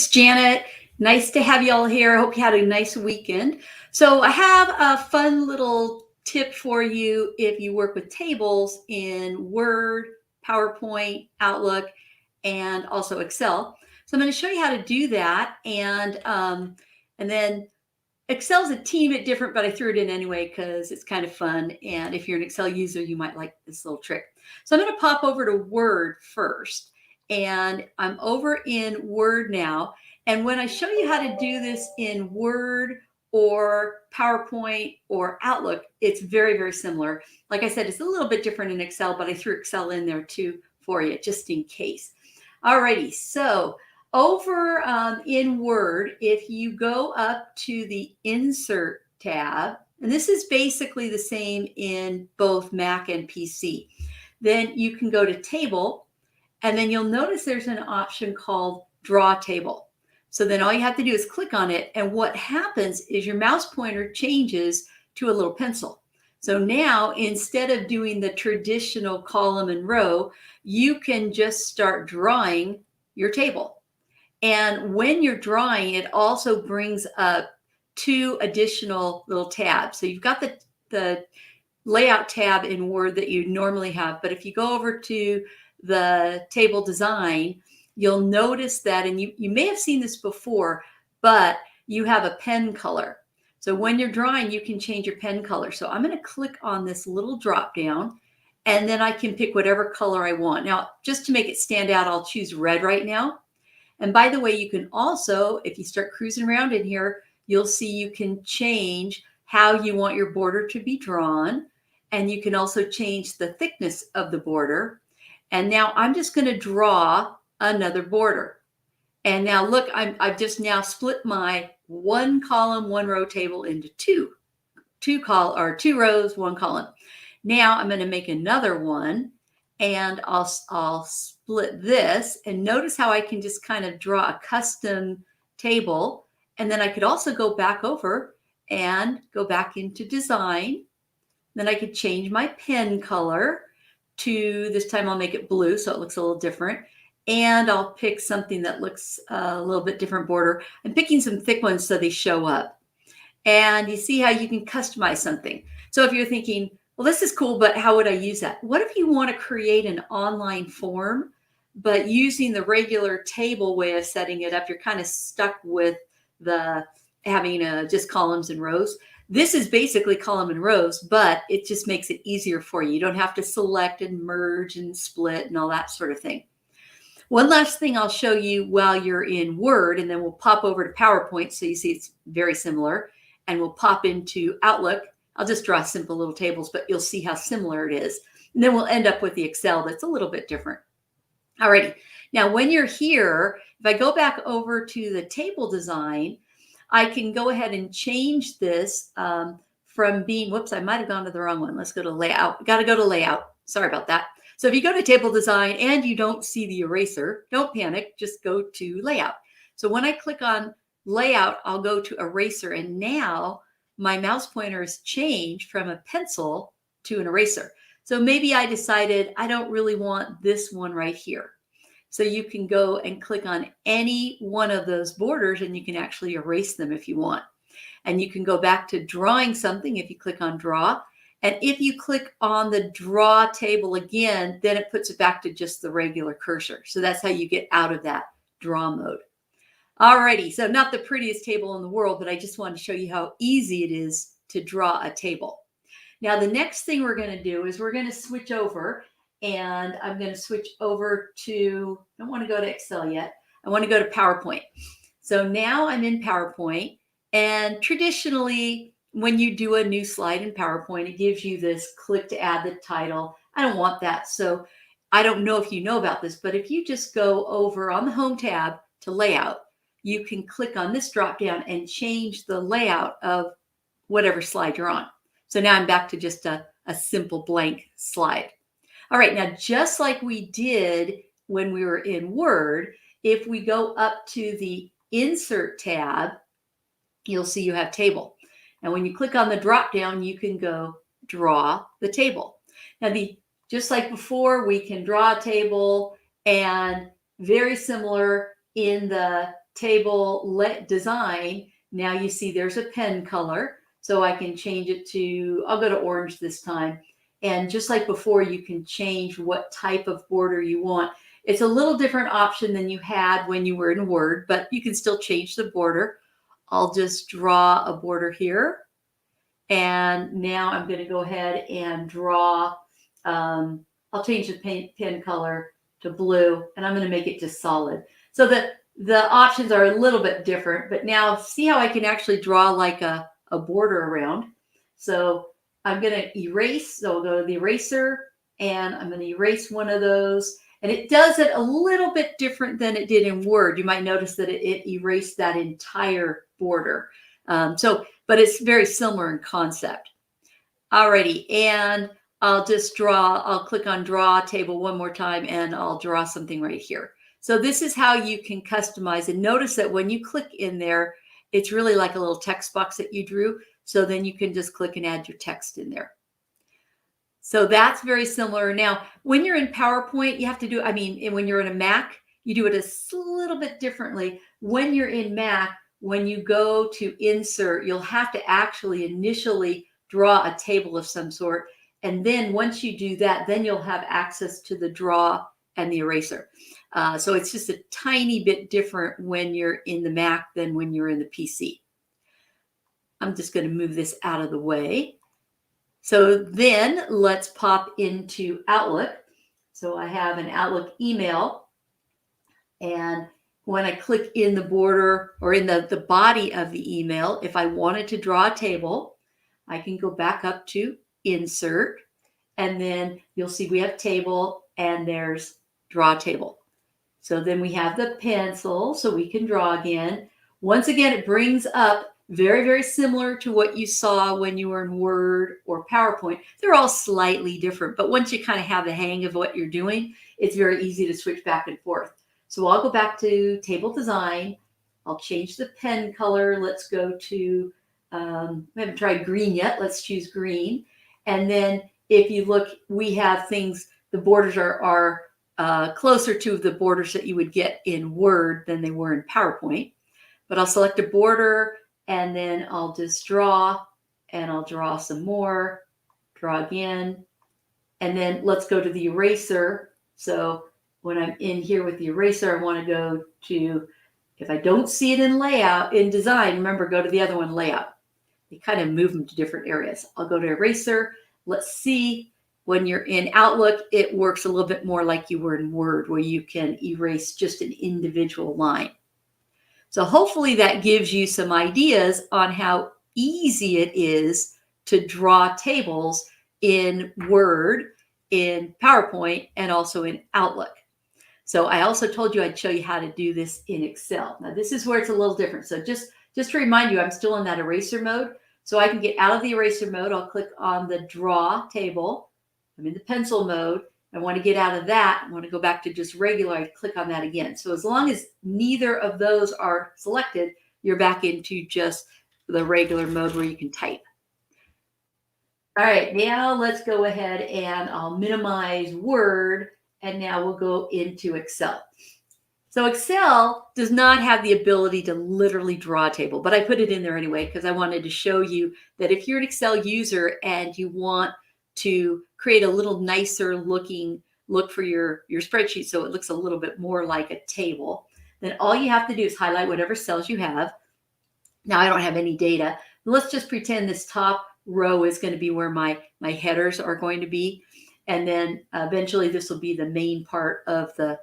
it's Janet. Nice to have you all here. I hope you had a nice weekend. So I have a fun little tip for you if you work with tables in Word, PowerPoint, Outlook, and also Excel. So I'm going to show you how to do that, and then Excel's a teeny bit different, but I threw it in anyway because it's kind of fun. And if you're an Excel user, you might like this little trick. So I'm going to pop over to Word first. And I'm over in Word now. And when I show you how to do this in Word or PowerPoint or Outlook, it's very, very similar. Like I said, it's a little bit different in Excel, but I threw Excel in there too for you, just in case. Alrighty, so over in Word, if you go up to the Insert tab, and this is basically the same in both Mac and PC, then you can go to Table, and then you'll notice there's an option called Draw Table. So then all you have to do is click on it, and what happens is your mouse pointer changes to a little pencil. So now, instead of doing the traditional column and row, you can just start drawing your table. And when you're drawing, it also brings up two additional little tabs. So you've got the layout tab in Word that you normally have, but if you go over to the table design, you'll notice that, and you may have seen this before, but you have a pen color. So when you're drawing, you can change your pen color. So I'm going to click on this little drop down, and then I can pick whatever color I want. Now, just to make it stand out, I'll choose red right now. And by the way, you can also, if you start cruising around in here, you'll see you can change how you want your border to be drawn. And you can also change the thickness of the border. And now I'm just going to draw another border. And now look, I've just now split my one column, one row table into two rows, one column. Now I'm going to make another one, and I'll split this, and notice how I can just kind of draw a custom table. And then I could also go back over and go back into design. Then I could change my pen color to, this time I'll make it blue so it looks a little different. And I'll pick something that looks a little bit different border. I'm picking some thick ones so they show up. And you see how you can customize something. So if you're thinking, well, this is cool, but how would I use that? What if you want to create an online form, but using the regular table way of setting it up, you're kind of stuck with the having just columns and rows. This is basically column and rows, but it just makes it easier for you. You don't have to select and merge and split and all that sort of thing. One last thing I'll show you while you're in Word, and then we'll pop over to PowerPoint so you see it's very similar, and we'll pop into Outlook. I'll just draw simple little tables, but you'll see how similar it is. And then we'll end up with the Excel that's a little bit different. Alrighty, now when you're here, if I go back over to the table design, I can go ahead and change this from being, whoops, I might have gone to the wrong one. Let's go to layout. Got to go to layout. Sorry about that. So if you go to table design and you don't see the eraser, don't panic, just go to layout. So when I click on layout, I'll go to eraser, and now my mouse pointer has changed from a pencil to an eraser. So maybe I decided I don't really want this one right here. So you can go and click on any one of those borders, and you can actually erase them if you want. And you can go back to drawing something if you click on draw. And if you click on the draw table again, then it puts it back to just the regular cursor. So that's how you get out of that draw mode. Alrighty, so not the prettiest table in the world, but I just wanted to show you how easy it is to draw a table. Now, the next thing we're going to do is we're going to switch over, and I'm going to switch over to, I don't want to go to Excel yet. I want to go to PowerPoint. So now I'm in PowerPoint, and traditionally, when you do a new slide in PowerPoint, it gives you this click to add the title. I don't want that. So I don't know if you know about this, but if you just go over on the Home tab to Layout, you can click on this drop down and change the layout of whatever slide you're on. So now I'm back to just a simple blank slide. All right, now just like we did when we were in Word, if we go up to the Insert tab, you'll see you have Table. And when you click on the drop down, you can go draw the table. Now, just like before, we can draw a table, and very similar in the table let design, now you see there's a pen color. So I can change it to, I'll go to orange this time. And just like before, you can change what type of border you want. It's a little different option than you had when you were in Word, but you can still change the border. I'll just draw a border here. And now I'm going to go ahead and draw, I'll change the pen color to blue, and I'm going to make it just solid. So the options are a little bit different, but now see how I can actually draw like a border around. So I'm going to erase. So I'll go to the eraser, and I'm going to erase one of those. And it does it a little bit different than it did in Word. You might notice that it erased that entire border. But it's very similar in concept. Alrighty, and I'll just draw, I'll click on draw table one more time, and I'll draw something right here. So this is how you can customize, and notice that when you click in there, it's really like a little text box that you drew. So then you can just click and add your text in there. So that's very similar. Now, when you're in PowerPoint, you have to do, when you're in a Mac, you do it a little bit differently. When you're in Mac, when you go to insert, you'll have to actually initially draw a table of some sort. And then once you do that, then you'll have access to the draw and the eraser. So it's just a tiny bit different when you're in the Mac than when you're in the PC. I'm just going to move this out of the way. So then let's pop into Outlook. So I have an Outlook email, and when I click in the border or in the body of the email, if I wanted to draw a table, I can go back up to Insert, and then you'll see we have Table, and there's Draw Table. So then we have the pencil, so we can draw again. Once again, it brings up very, very similar to what you saw when you were in Word or PowerPoint. They're all slightly different, but once you kind of have the hang of what you're doing, it's very easy to switch back and forth. So I'll go back to Table Design. I'll change the pen color. Let's go to, we haven't tried green yet. Let's choose green. And then if you look, we have things, the borders are closer to the borders that you would get in Word than they were in PowerPoint. But I'll select a border, and then I'll just draw, and I'll draw some more, draw again. And then let's go to the eraser. So when I'm in here with the eraser, I want to go to, if I don't see it in layout, in design, remember, go to the other one, layout. You kind of move them to different areas. I'll go to eraser. Let's see, when you're in Outlook, it works a little bit more like you were in Word, where you can erase just an individual line. So hopefully that gives you some ideas on how easy it is to draw tables in Word, in PowerPoint, and also in Outlook. So I also told you I'd show you how to do this in Excel. Now this is where it's a little different. So just to remind you, I'm still in that eraser mode. So I can get out of the eraser mode. I'll click on the draw table. I'm in the pencil mode. I want to get out of that. I want to go back to just regular. I click on that again. So as long as neither of those are selected, you're back into just the regular mode where you can type. All right, now let's go ahead and I'll minimize Word, and now we'll go into Excel. So Excel does not have the ability to literally draw a table, but I put it in there anyway because I wanted to show you that if you're an Excel user and you want to create a little nicer looking look for your spreadsheet so it looks a little bit more like a table, then all you have to do is highlight whatever cells you have. Now I don't have any data. Let's just pretend this top row is going to be where my headers are going to be. And then eventually this will be the main part of the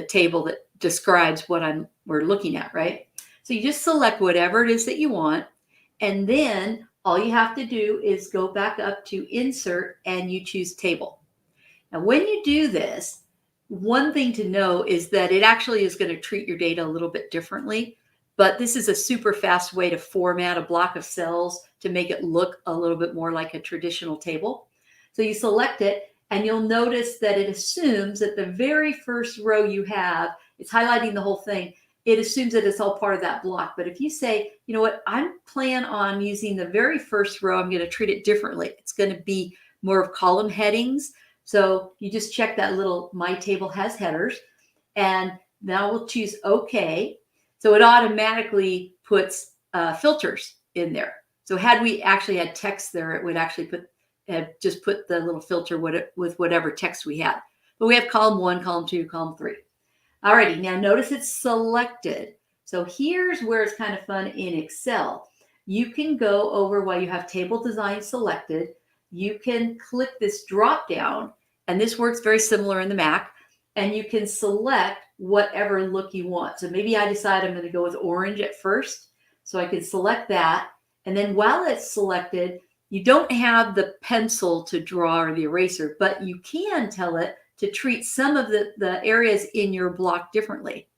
table that describes what we're looking at, right? So you just select whatever it is that you want. And then all you have to do is go back up to Insert, and you choose Table. Now, when you do this, one thing to know is that it actually is going to treat your data a little bit differently, but this is a super fast way to format a block of cells to make it look a little bit more like a traditional table. So you select it, and you'll notice that it assumes that the very first row you have, it's highlighting the whole thing. It assumes that it's all part of that block. But if you say, you know what, I'm plan on using the very first row, I'm going to treat it differently. It's going to be more of column headings. So you just check that little My Table Has Headers, and now we'll choose OK. So it automatically puts filters in there. So had we actually had text there, it would actually just put the little filter with whatever text we had. But we have column 1, column 2, column 3. Alrighty, now notice it's selected. So here's where it's kind of fun in Excel. You can go over while you have table design selected. You can click this drop down, and this works very similar in the Mac, and you can select whatever look you want. So maybe I decide I'm going to go with orange at first. So I can select that. And then while it's selected, you don't have the pencil to draw or the eraser, but you can tell it to treat some of the areas in your block differently.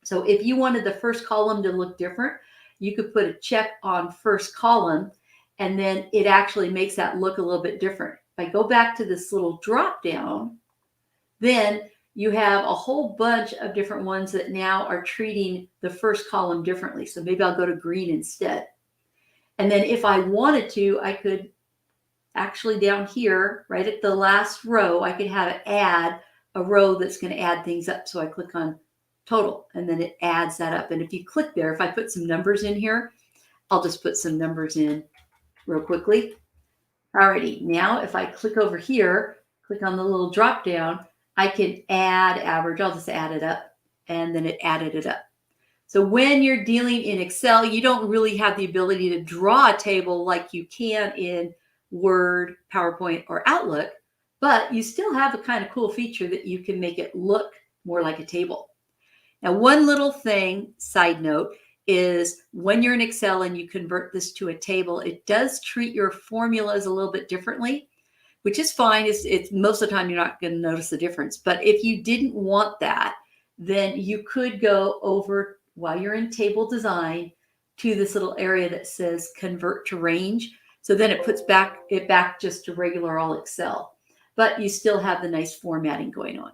So if you wanted the first column to look different, you could put a check on first column, and then it actually makes that look a little bit different. If I go back to this little drop down, then you have a whole bunch of different ones that now are treating the first column differently. So maybe I'll go to green instead. And then if I wanted to, I could actually down here, right at the last row, I could have it add a row that's going to add things up. So I click on total, and then it adds that up. And if you click there, if I put some numbers in here, I'll just put some numbers in real quickly. Alrighty, now if I click over here, click on the little drop down, I can add average. I'll just add it up, and then it added it up. So when you're dealing in Excel, you don't really have the ability to draw a table like you can in Word, PowerPoint, or Outlook, but you still have a kind of cool feature that you can make it look more like a table. Now, one little thing, side note, is when you're in Excel and you convert this to a table, it does treat your formulas a little bit differently, which is fine. It's most of the time you're not going to notice the difference. But if you didn't want that, then you could go over while you're in table design to this little area that says convert to range. So then it puts it back just to regular all Excel, but you still have the nice formatting going on.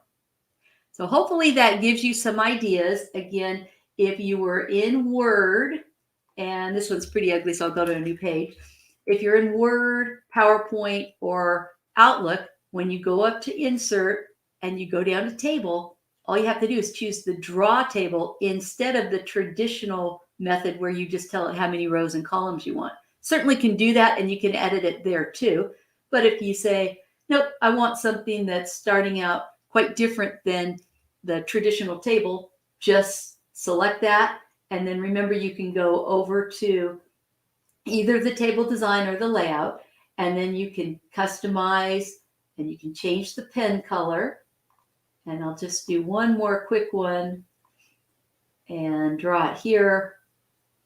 So hopefully that gives you some ideas. Again, if you were in Word, and this one's pretty ugly, so I'll go to a new page. If you're in Word, PowerPoint, or Outlook, when you go up to Insert and you go down to Table, all you have to do is choose the Draw Table instead of the traditional method where you just tell it how many rows and columns you want. Certainly can do that, and you can edit it there too. But if you say, nope, I want something that's starting out quite different than the traditional table, just select that. And then remember, you can go over to either the table design or the layout, and then you can customize and you can change the pen color. And I'll just do one more quick one and draw it here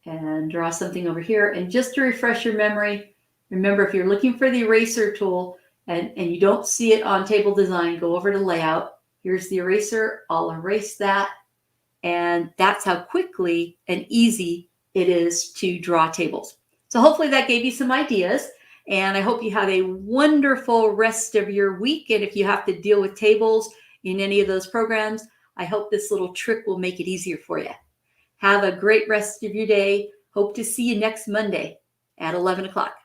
and draw something over here. And just to refresh your memory, remember, if you're looking for the eraser tool and you don't see it on table design, go over to layout. Here's the eraser. I'll erase that. And that's how quickly and easy it is to draw tables. So hopefully that gave you some ideas. And I hope you have a wonderful rest of your week. And if you have to deal with tables in any of those programs, I hope this little trick will make it easier for you. Have a great rest of your day. Hope to see you next Monday at 11 o'clock.